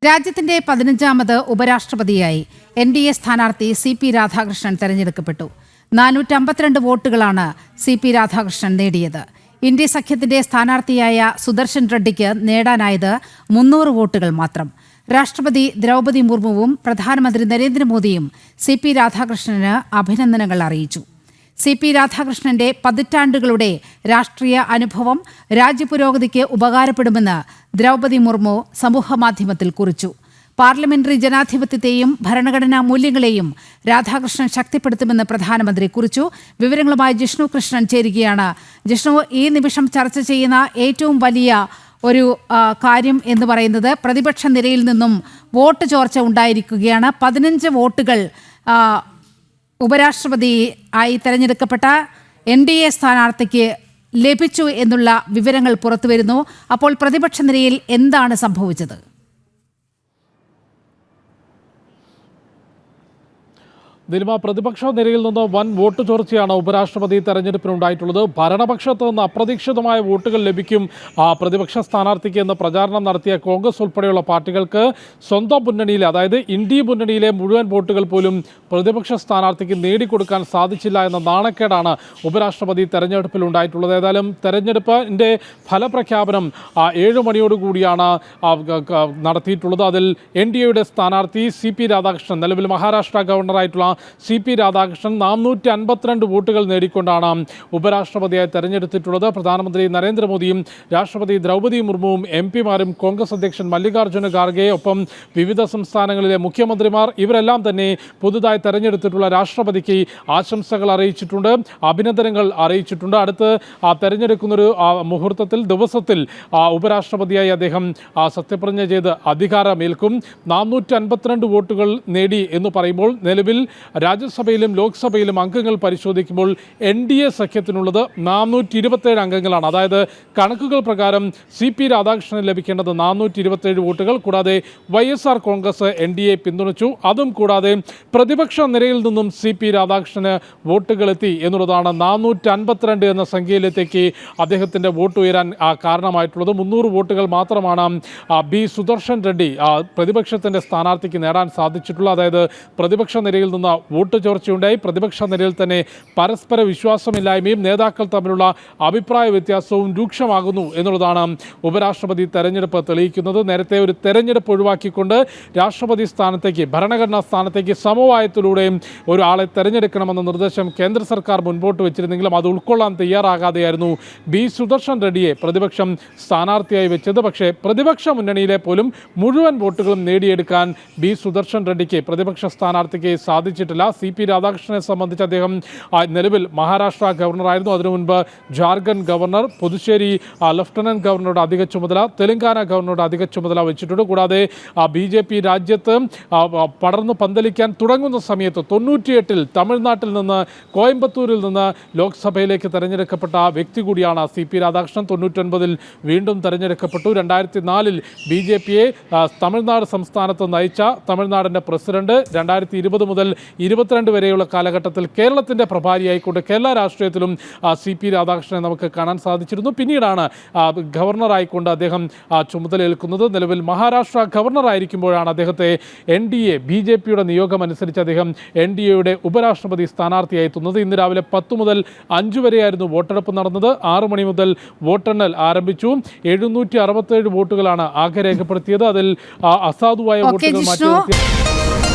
രാജ്യത്തിന്റെ 15ാമത് ഉപരാഷ്ട്രപതിയായി NDA സ്ഥാനാർത്ഥി CP Radhakrishnan തെരഞ്ഞെടുക്കപ്പെട്ടു. 452 വോട്ടുകളാണ് CP രാധാകൃഷ്ണൻ നേടിയത്. ഇന്ത്യ സഖ്യത്തിന്റെ സ്ഥാനാർത്ഥിയായ സുദർശൻ റെഡ്ഡിക്ക് നേടാനായത് 300 വോട്ടുകൾ മാത്രം. രാഷ്ട്രപതി ദ്രൗപദി മുർമുവും പ്രധാനമന്ത്രി നരേന്ദ്രമോദിയും CP രാധാകൃഷ്ണന് അഭിനന്ദനങ്ങൾ അറിയിച്ചു. CP രാധാകൃഷ്ണന്റെ പതിറ്റാണ്ടുകളുടെ രാഷ്ട്രീയ അനുഭവം രാജ്യപുരോഗതിക്ക് ഉപകാരപ്പെടുമെന്ന് ദ്രൗപദി മുർമു സമൂഹമാധ്യമത്തിൽ കുറിച്ചു. പാർലമെന്ററി ജനാധിപത്യത്തെയും ഭരണഘടനാ മൂല്യങ്ങളെയും രാധാകൃഷ്ണൻ ശക്തിപ്പെടുത്തുമെന്ന് പ്രധാനമന്ത്രി കുറിച്ചു. വിവരങ്ങളുമായി ജിഷ്ണു കൃഷ്ണൻ ചേരുകയാണ്. ജിഷ്ണു, ഈ നിമിഷം ചർച്ച ചെയ്യുന്ന ഏറ്റവും വലിയ ഒരു കാര്യം എന്ന് പറയുന്നത് പ്രതിപക്ഷ നിരയിൽ നിന്നും വോട്ട് ചോർച്ച ഉണ്ടായിരിക്കുകയാണ്. 15 വോട്ടുകൾ ഉപരാഷ്ട്രപതി ആയി തെരഞ്ഞെടുക്കപ്പെട്ട NDA സ്ഥാനാർത്ഥിക്ക് ലഭിച്ചു എന്നുള്ള വിവരങ്ങൾ പുറത്തുവരുന്നു. അപ്പോൾ പ്രതിപക്ഷ നിരയിൽ എന്താണ് സംഭവിച്ചത്? ദിൽമ, പ്രതിപക്ഷ നിരയിൽ നിന്ന് വൻ വോട്ട് ചോർച്ചയാണ് ഉപരാഷ്ട്രപതി തെരഞ്ഞെടുപ്പിനുണ്ടായിട്ടുള്ളത്. ഭരണപക്ഷത്ത് നിന്ന് അപ്രതീക്ഷിതമായ വോട്ടുകൾ ലഭിക്കും പ്രതിപക്ഷ സ്ഥാനാർത്ഥിക്ക് എന്ന് പ്രചാരണം നടത്തിയ കോൺഗ്രസ് ഉൾപ്പെടെയുള്ള പാർട്ടികൾക്ക് സ്വന്തം മുന്നണിയിൽ, അതായത് ഇന്ത്യ മുന്നണിയിലെ മുഴുവൻ വോട്ടുകൾ പോലും പ്രതിപക്ഷ സ്ഥാനാർത്ഥിക്ക് നേടിക്കൊടുക്കാൻ സാധിച്ചില്ല എന്ന നാണക്കേടാണ് ഉപരാഷ്ട്രപതി തെരഞ്ഞെടുപ്പിൽ ഉണ്ടായിട്ടുള്ളത്. ഏതായാലും തെരഞ്ഞെടുപ്പിൻ്റെ ഫലപ്രഖ്യാപനം 7 മണിയോടുകൂടിയാണ് നടത്തിയിട്ടുള്ളത്. അതിൽ NDAയുടെ സ്ഥാനാർത്ഥി CP രാധാകൃഷ്ണൻ, നിലവിൽ മഹാരാഷ്ട്ര ഗവർണറായിട്ടുള്ള CP രാധാകൃഷ്ണൻ 452 വോട്ടുകൾ നേടിക്കൊണ്ടാണ് ഉപരാഷ്ട്രപതിയായി തെരഞ്ഞെടുത്തിട്ടുള്ളത്. പ്രധാനമന്ത്രി നരേന്ദ്രമോദിയും രാഷ്ട്രപതി ദ്രൗപദി മുർമുവും MP-മാരും കോൺഗ്രസ് അധ്യക്ഷൻ മല്ലികാർജ്ജുന ഖാർഗെ, ഒപ്പം വിവിധ സംസ്ഥാനങ്ങളിലെ മുഖ്യമന്ത്രിമാർ ഇവരെല്ലാം തന്നെ പുതുതായി തെരഞ്ഞെടുത്തിട്ടുള്ള രാഷ്ട്രപതിക്ക് ആശംസകൾ അറിയിച്ചിട്ടുണ്ട്, അഭിനന്ദനങ്ങൾ അറിയിച്ചിട്ടുണ്ട്. അടുത്ത് തെരഞ്ഞെടുക്കുന്നൊരു മുഹൂർത്തത്തിൽ, ദിവസത്തിൽ ഉപരാഷ്ട്രപതിയായി അദ്ദേഹം സത്യപ്രതിജ്ഞ ചെയ്ത് അധികാരമേൽക്കും. 452 വോട്ടുകൾ നേടി എന്ന് പറയുമ്പോൾ നിലവിൽ രാജ്യസഭയിലും ലോക്സഭയിലും അംഗങ്ങൾ പരിശോധിക്കുമ്പോൾ NDA സഖ്യത്തിനുള്ളത് 427 അംഗങ്ങളാണ്. അതായത് കണക്കുകൾ പ്രകാരം CP രാധാകൃഷ്ണന് ലഭിക്കേണ്ടത് 427 വോട്ടുകൾ. കൂടാതെ YSR കോൺഗ്രസ് NDA പിന്തുണച്ചു. അതും കൂടാതെ പ്രതിപക്ഷ നിരയിൽ നിന്നും CP രാധാകൃഷ്ണന് വോട്ടുകൾ എത്തി എന്നുള്ളതാണ് 452 എന്ന സംഖ്യയിലേക്ക് അദ്ദേഹത്തിൻ്റെ വോട്ട് ഉയരാൻ കാരണമായിട്ടുള്ളത്. 300 വോട്ടുകൾ മാത്രമാണ് സുദർശൻ റെഡ്ഡി പ്രതിപക്ഷത്തിൻ്റെ സ്ഥാനാർത്ഥിക്ക് നേടാൻ സാധിച്ചിട്ടുള്ളത്. അതായത് പ്രതിപക്ഷ നിരയിൽ നിന്ന് വോട്ട് ചോർച്ചയുണ്ടായി. പ്രതിപക്ഷ നിരയിൽ തന്നെ പരസ്പര വിശ്വാസമില്ലായ്മയും നേതാക്കൾ തമ്മിലുള്ള അഭിപ്രായ വ്യത്യാസവും രൂക്ഷമാകുന്നു എന്നുള്ളതാണ് ഉപരാഷ്ട്രപതി തെരഞ്ഞെടുപ്പ് തെളിയിക്കുന്നത്. നേരത്തെ ഒരു തെരഞ്ഞെടുപ്പ് ഒഴിവാക്കിക്കൊണ്ട് രാഷ്ട്രപതി സ്ഥാനത്തേക്ക്, ഭരണഘടനാ സ്ഥാനത്തേക്ക് സമവായത്തിലൂടെയും ഒരാളെ തെരഞ്ഞെടുക്കണമെന്ന നിർദ്ദേശം കേന്ദ്ര സർക്കാർ മുൻപോട്ട് വെച്ചിരുന്നെങ്കിലും അത് ഉൾക്കൊള്ളാൻ തയ്യാറാകാതെയായിരുന്നു സുദർശൻ റെഡ്ഡിയെ പ്രതിപക്ഷം സ്ഥാനാർത്ഥിയായി വെച്ചത്. പക്ഷേ പ്രതിപക്ഷ മുന്നണിയിലെ പോലും മുഴുവൻ വോട്ടുകളും നേടിയെടുക്കാൻ സുദർശൻ റെഡ്ഡിക്ക്, പ്രതിപക്ഷ സ്ഥാനാർത്ഥിക്ക് സാധിച്ചിട്ടില്ല. CP രാധാകൃഷ്ണനെ സംബന്ധിച്ച് അദ്ദേഹം നിലവിൽ മഹാരാഷ്ട്ര ഗവർണറായിരുന്നു. അതിനു മുൻപ് ജാർഖണ്ഡ് ഗവർണർ, പുതുച്ചേരി ലഫ്റ്റനന്റ് ഗവർണറുടെ അധിക ചുമതല, തെലങ്കാന ഗവർണറുടെ അധിക ചുമതല വെച്ചിട്ടുണ്ട്. കൂടാതെ BJP രാജ്യത്ത് പടർന്നു പന്തലിക്കാൻ തുടങ്ങുന്ന സമയത്ത് 98-ൽ തമിഴ്നാട്ടിൽ നിന്ന്, കോയമ്പത്തൂരിൽ നിന്ന് ലോക്സഭയിലേക്ക് തെരഞ്ഞെടുക്കപ്പെട്ട വ്യക്തി കൂടിയാണ് CP രാധാകൃഷ്ണൻ. 99-ൽ വീണ്ടും തെരഞ്ഞെടുക്കപ്പെട്ടു. 2004-ൽ BJPയെ തമിഴ്നാട് സംസ്ഥാനത്ത് നയിച്ച തമിഴ്നാടിൻ്റെ പ്രസിഡന്റ് 2020 മുതൽ 22 വരെയുള്ള കാലഘട്ടത്തിൽ കേരളത്തിൻ്റെ പ്രഭാരിയായിക്കൊണ്ട് കേരള രാഷ്ട്രീയത്തിലും CP രാധാകൃഷ്ണനെ നമുക്ക് കാണാൻ സാധിച്ചിരുന്നു. പിന്നീടാണ് ഗവർണറായിക്കൊണ്ട് അദ്ദേഹം ചുമതലയേൽക്കുന്നത്. നിലവിൽ മഹാരാഷ്ട്ര ഗവർണറായിരിക്കുമ്പോഴാണ് അദ്ദേഹത്തെ BJPയുടെ നിയോഗം അനുസരിച്ച് അദ്ദേഹം NDAയുടെ ഉപരാഷ്ട്രപതി സ്ഥാനാർത്ഥിയായി എത്തുന്നത്. ഇന്ന് രാവിലെ 10 മുതൽ 5 വരെയായിരുന്നു വോട്ടെടുപ്പ് നടന്നത്. 6 മണി മുതൽ വോട്ടെണ്ണൽ ആരംഭിച്ചു. 767 വോട്ടുകളാണ് ആകെ രേഖപ്പെടുത്തിയത്. അതിൽ അസാധുവായ വോട്ടുകൾ മാറ്റി